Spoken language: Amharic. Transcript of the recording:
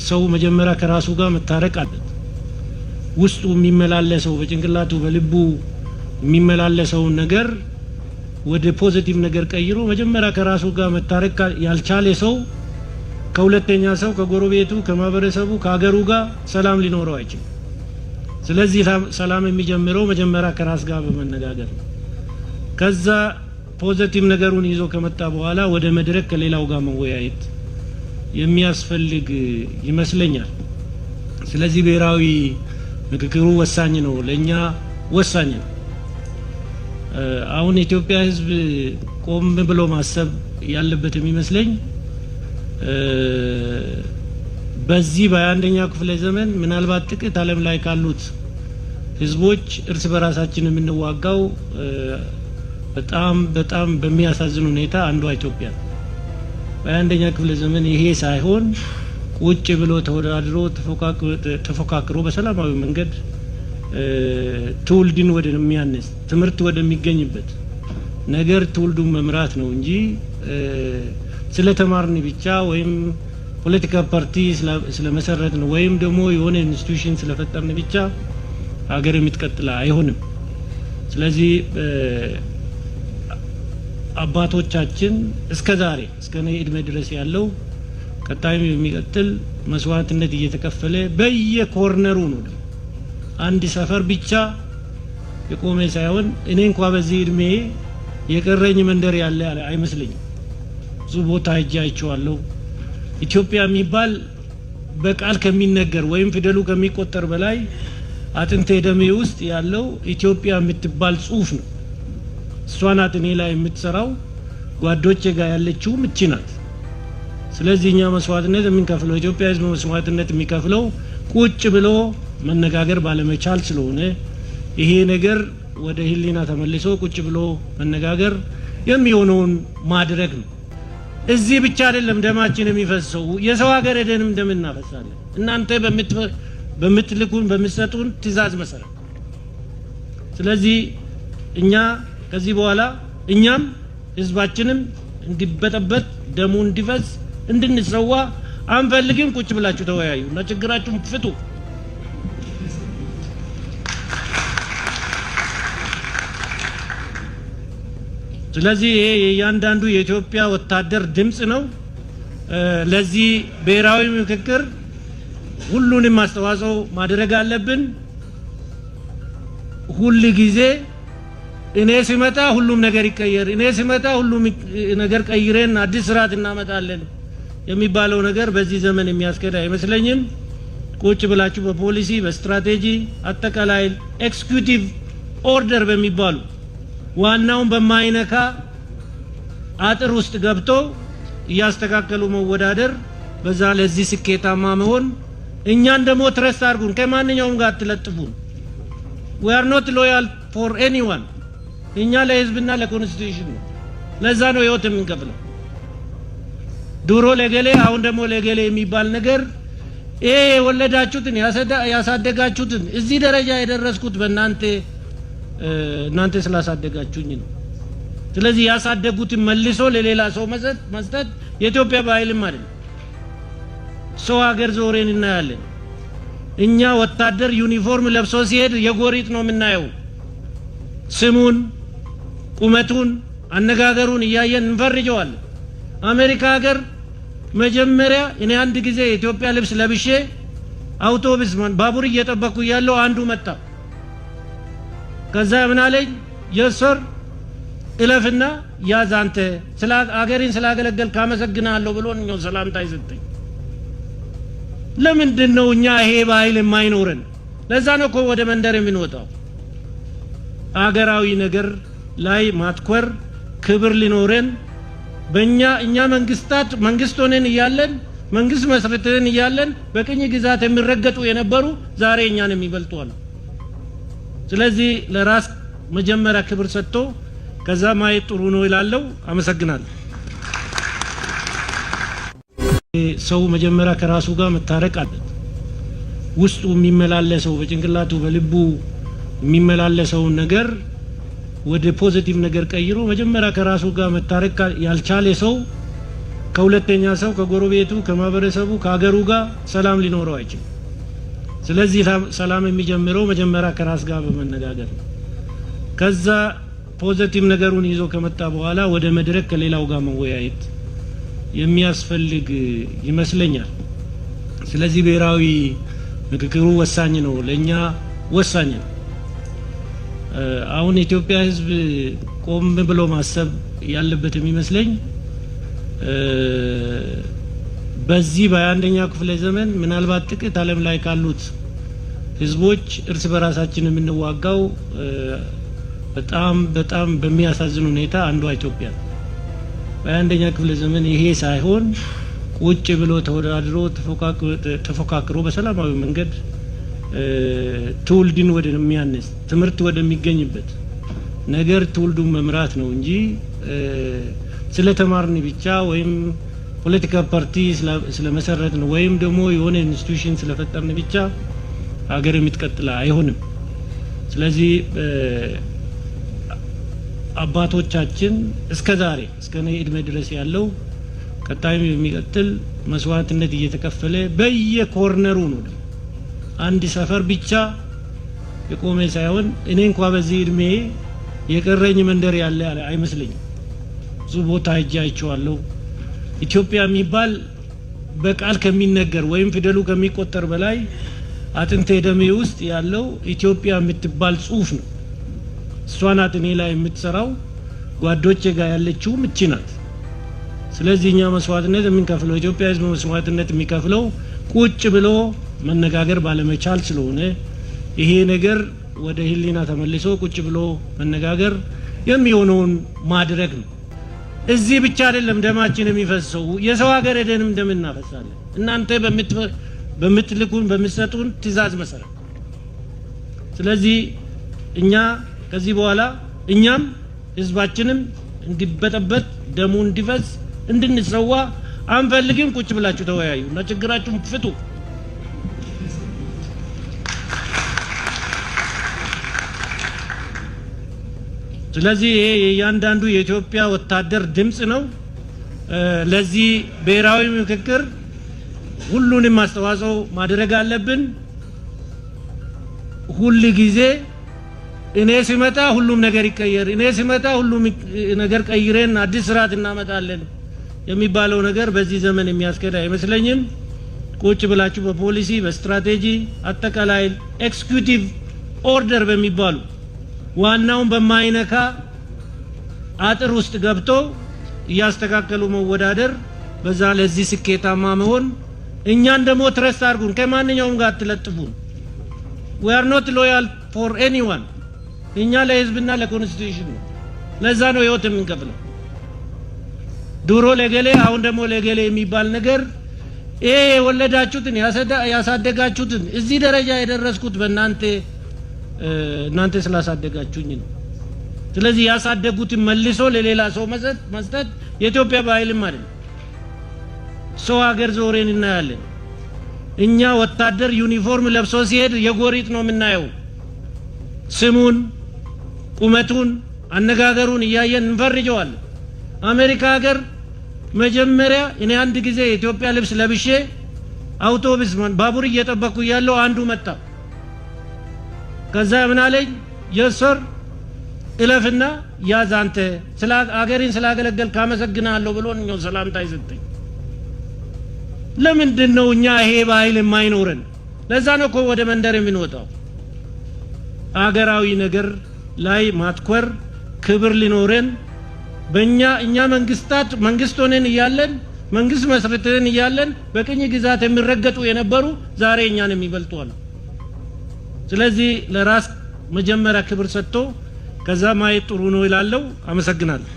ሰው መጀመሪያ ከራሱ ጋር መታረቅ አለበት። ውስጡ የሚመላለሰው በጭንቅላቱ በልቡ የሚመላለሰው ነገር ወደ ፖዚቲቭ ነገር ቀይሮ መጀመሪያ ከራሱ ጋር መታረቅ ያልቻለ ሰው ከሁለተኛ ሰው ከጎረቤቱ ከማህበረሰቡ ከሀገሩ ጋር ሰላም ሊኖረው አይችልም። ስለዚህ ሰላም የሚጀምረው መጀመሪያ ከራስ ጋር በመነጋገር ነው። ከዛ ፖዚቲቭ ነገሩን ይዞ ከመጣ በኋላ ወደ መድረክ ከሌላው ጋር መወያየት የሚያስፈልግ ይመስለኛል። ስለዚህ ብሔራዊ ምክክሩ ወሳኝ ነው፣ ለኛ ወሳኝ ነው። አሁን ኢትዮጵያ ሕዝብ ቆም ብሎ ማሰብ ያለበት የሚመስለኝ በዚህ በ21ኛው ክፍለ ዘመን ምናልባት ጥቂት ዓለም ላይ ካሉት ሕዝቦች እርስ በራሳችን የምንዋጋው በጣም በሚያሳዝን ሁኔታ አንዷ ኢትዮጵያ ነው። በ21ኛው ክፍለ ዘመን ይሄ ሳይሆን ቁጭ ብሎ ተወዳድሮ ተፎካክሮ በሰላማዊ መንገድ ትውልድን ወደሚያነስ ትምህርት ወደሚገኝበት ነገር ትውልዱን መምራት ነው እንጂ ስለተማርን ብቻ ወይም ፖለቲካ ፓርቲ ስለመሰረትን ወይም ደግሞ የሆነ ኢንስቲትዩሽን ስለፈጠርን ብቻ ሀገር የምትቀጥል አይሆንም። ስለዚህ አባቶቻችን እስከዛሬ እስከ እኔ እድሜ ድረስ ያለው ቀጣይም የሚቀጥል መስዋዕትነት እየተከፈለ በየኮርነሩ ነው። አንድ ሰፈር ብቻ የቆመ ሳይሆን እኔ እንኳን በዚህ እድሜ የቀረኝ መንደር ያለ አይመስለኝም። ብዙ ቦታ ሄጄ አይቼዋለሁ። ኢትዮጵያ የሚባል በቃል ከሚነገር ወይም ፊደሉ ከሚቆጠር በላይ አጥንቴ ደሜ ውስጥ ያለው ኢትዮጵያ የምትባል ጽሑፍ ነው። እሷ ናት እኔ ላይ የምትሰራው፣ ጓዶቼ ጋር ያለችው እቺ ናት። ስለዚህ እኛ መስዋዕትነት የምንከፍለው ኢትዮጵያ ሕዝብ መስዋዕትነት የሚከፍለው ቁጭ ብሎ መነጋገር ባለመቻል ስለሆነ ይሄ ነገር ወደ ህሊና ተመልሶ ቁጭ ብሎ መነጋገር የሚሆነውን ማድረግ ነው። እዚህ ብቻ አይደለም ደማችን የሚፈሰው፣ የሰው ሀገር ሄደንም ደም እናፈሳለን። እናንተ በምትልኩን በምትሰጡን ትእዛዝ መሰረት። ስለዚህ እኛ ከዚህ በኋላ እኛም ህዝባችንም እንዲበጠበጥ ደሙ እንዲፈስ እንድንሰዋ አንፈልግም። ቁጭ ብላችሁ ተወያዩ እና ችግራችሁን ፍቱ። ስለዚህ ይሄ የእያንዳንዱ የኢትዮጵያ ወታደር ድምጽ ነው። ለዚህ ብሔራዊ ምክክር ሁሉንም አስተዋጽኦ ማድረግ አለብን። ሁሉ ጊዜ እኔ ሲመጣ ሁሉም ነገር ይቀየር፣ እኔ ሲመጣ ሁሉም ነገር ቀይረን አዲስ ስርዓት እናመጣለን የሚባለው ነገር በዚህ ዘመን የሚያስከዳ አይመስለኝም። ቁጭ ብላችሁ በፖሊሲ በስትራቴጂ አጠቃላይ ኤክስኪዩቲቭ ኦርደር በሚባሉ ዋናውን በማይነካ አጥር ውስጥ ገብቶ እያስተካከሉ መወዳደር፣ በዛ ለዚህ ስኬታማ መሆን። እኛን ደግሞ ትረስት አድርጉን፣ ከማንኛውም ጋር አትለጥፉን። we are not loyal for anyone። እኛ ለህዝብና ለኮንስቲቱሽን ነው። ለዛ ነው ህይወት የምንከፍለው። ድሮ ለገሌ አሁን ደግሞ ለገሌ የሚባል ነገር የወለዳችሁትን ያሳደጋችሁትን እዚህ ደረጃ የደረስኩት እናንተ ስላሳደጋችሁኝ ነው። ስለዚህ ያሳደጉትን መልሶ ለሌላ ሰው መስጠት የኢትዮጵያ ባህልም አይደለም። ሰው ሀገር ዞሬን እናያለን። እኛ ወታደር ዩኒፎርም ለብሶ ሲሄድ የጎሪጥ ነው የምናየው። ስሙን፣ ቁመቱን፣ አነጋገሩን እያየን እንፈርጀዋለን። አሜሪካ ሀገር መጀመሪያ እኔ አንድ ጊዜ የኢትዮጵያ ልብስ ለብሼ አውቶቡስ ባቡር እየጠበቅኩ ያለው አንዱ መጣ። ከዛ ምን አለኝ? የሰር እለፍና ያዝ አንተ ስለ አገሬን ስላገለገልክ አመሰግናለሁ ብሎ ነው ሰላምታ ይሰጠኝ። ለምንድን ነው እኛ ይሄ ባህል የማይኖረን? ለዛ ነው እኮ ወደ መንደር የምንወጣው። አገራዊ ነገር ላይ ማትኮር ክብር ሊኖረን እኛ መንግስት ሆነን እያለን መንግስት መስርተን እያለን በቅኝ ግዛት የሚረገጡ የነበሩ ዛሬ እኛን የሚበልጡ አሉ። ስለዚህ ለራስ መጀመሪያ ክብር ሰጥቶ ከዛ ማየት ጥሩ ነው ይላለው። አመሰግናለሁ። ሰው መጀመሪያ ከራሱ ጋር መታረቅ አለበት። ውስጡ የሚመላለሰው በጭንቅላቱ በልቡ የሚመላለሰው ነገር ወደ ፖዚቲቭ ነገር ቀይሮ መጀመሪያ ከራሱ ጋር መታረቅ ያልቻለ ሰው ከሁለተኛ ሰው ከጎረቤቱ ከማህበረሰቡ ከሀገሩ ጋር ሰላም ሊኖረው አይችልም። ስለዚህ ሰላም የሚጀምረው መጀመሪያ ከራስ ጋር በመነጋገር ነው። ከዛ ፖዚቲቭ ነገሩን ይዞ ከመጣ በኋላ ወደ መድረክ ከሌላው ጋር መወያየት የሚያስፈልግ ይመስለኛል። ስለዚህ ብሔራዊ ምክክሩ ወሳኝ ነው፣ ለኛ ወሳኝ ነው። አሁን ኢትዮጵያ ሕዝብ ቆም ብሎ ማሰብ ያለበት የሚመስለኝ በዚህ በ21ኛው ክፍለ ዘመን ምናልባት ጥቂት ዓለም ላይ ካሉት ህዝቦች እርስ በራሳችን የምንዋጋው በጣም በሚያሳዝን ሁኔታ አንዷ ኢትዮጵያ ነው። በ21ኛው ክፍለ ዘመን ይሄ ሳይሆን ቁጭ ብሎ ተወዳድሮ ተፎካክሮ በሰላማዊ መንገድ ትውልድን ወደሚያነስ ትምህርት ወደሚገኝበት ነገር ትውልዱን መምራት ነው እንጂ ስለተማርን ብቻ ወይም ፖለቲካ ፓርቲ ስለመሰረትን ወይም ደግሞ የሆነ ኢንስቲትዩሽን ስለፈጠርን ብቻ ሀገር የምትቀጥል አይሆንም። ስለዚህ አባቶቻችን እስከዛሬ እስከ እኔ እድሜ ድረስ ያለው ቀጣይም የሚቀጥል መስዋዕትነት እየተከፈለ በየኮርነሩ ነው። አንድ ሰፈር ብቻ የቆመ ሳይሆን እኔ እንኳን በዚህ እድሜ የቀረኝ መንደር ያለ አይመስለኝም። ብዙ ቦታ ሄጄ አይቼዋለሁ። ኢትዮጵያ የሚባል በቃል ከሚነገር ወይም ፊደሉ ከሚቆጠር በላይ አጥንቴ ደሜ ውስጥ ያለው ኢትዮጵያ የምትባል ጽሑፍ ነው። እሷ ናት እኔ ላይ የምትሰራው፣ ጓዶቼ ጋር ያለችው እቺ ናት። ስለዚህ እኛ መስዋዕትነት የምንከፍለው ኢትዮጵያ ሕዝብ መስዋዕትነት የሚከፍለው ቁጭ ብሎ መነጋገር ባለመቻል ስለሆነ ይሄ ነገር ወደ ህሊና ተመልሶ ቁጭ ብሎ መነጋገር የሚሆነውን ማድረግ ነው። እዚህ ብቻ አይደለም ደማችን የሚፈሰው፣ የሰው ሀገር ሄደንም ደም እናፈሳለን። እናንተ በምትልኩን በምትሰጡን ትእዛዝ መሰረት። ስለዚህ እኛ ከዚህ በኋላ እኛም ህዝባችንም እንዲበጠበጥ ደሙ እንዲፈስ እንድንሰዋ አንፈልግም። ቁጭ ብላችሁ ተወያዩ እና ችግራችሁን ፍቱ። ስለዚህ ይሄ የእያንዳንዱ የኢትዮጵያ ወታደር ድምጽ ነው። ለዚህ ብሔራዊ ምክክር ሁሉንም አስተዋጽኦ ማድረግ አለብን። ሁሉ ጊዜ እኔ ሲመጣ ሁሉም ነገር ይቀየር፣ እኔ ሲመጣ ሁሉም ነገር ቀይረን አዲስ ስርዓት እናመጣለን የሚባለው ነገር በዚህ ዘመን የሚያስከዳ አይመስለኝም። ቁጭ ብላችሁ በፖሊሲ በስትራቴጂ አጠቃላይ ኤክስኪዩቲቭ ኦርደር በሚባሉ ዋናውን በማይነካ አጥር ውስጥ ገብቶ እያስተካከሉ መወዳደር፣ በዛ ለዚህ ስኬታማ መሆን። እኛን ደግሞ ትረስት አድርጉን፣ ከማንኛውም ጋር አትለጥፉን። we are not loyal for anyone። እኛ ለህዝብና ለኮንስቲቱሽን ነው። ለዛ ነው ህይወት የምንከፍለው። ድሮ ለገሌ አሁን ደግሞ ለገሌ የሚባል ነገር የወለዳችሁትን ያሳደጋችሁትን እዚህ ደረጃ የደረስኩት እናንተ ስላሳደጋችሁኝ ነው። ስለዚህ ያሳደጉትን መልሶ ለሌላ ሰው መስጠት የኢትዮጵያ ባህልም አይደለም። ሰው ሀገር ዞሬን እናያለን። እኛ ወታደር ዩኒፎርም ለብሶ ሲሄድ የጎሪጥ ነው የምናየው። ስሙን፣ ቁመቱን፣ አነጋገሩን እያየን እንፈርጀዋለን። አሜሪካ ሀገር መጀመሪያ እኔ አንድ ጊዜ የኢትዮጵያ ልብስ ለብሼ አውቶቡስ ባቡር እየጠበቅኩ ያለው አንዱ መጣ። ከዛ ምን አለኝ? የሰር እለፍና ያዝ አንተ ስለ አገሬን ስላገለገልክ አመሰግናለሁ ብሎ ነው ሰላምታ ይሰጠኝ። ለምንድን ነው እኛ ይሄ ባህል የማይኖረን? ለዛ ነው እኮ ወደ መንደር የምንወጣው። አገራዊ ነገር ላይ ማትኮር ክብር ሊኖረን እኛ መንግስት ሆነን እያለን መንግስት መስርተን እያለን በቅኝ ግዛት የሚረገጡ የነበሩ ዛሬ እኛን የሚበልጡ አሉ። ስለዚህ ለራስ መጀመሪያ ክብር ሰጥቶ ከዛ ማየት ጥሩ ነው ይላለው። አመሰግናለሁ።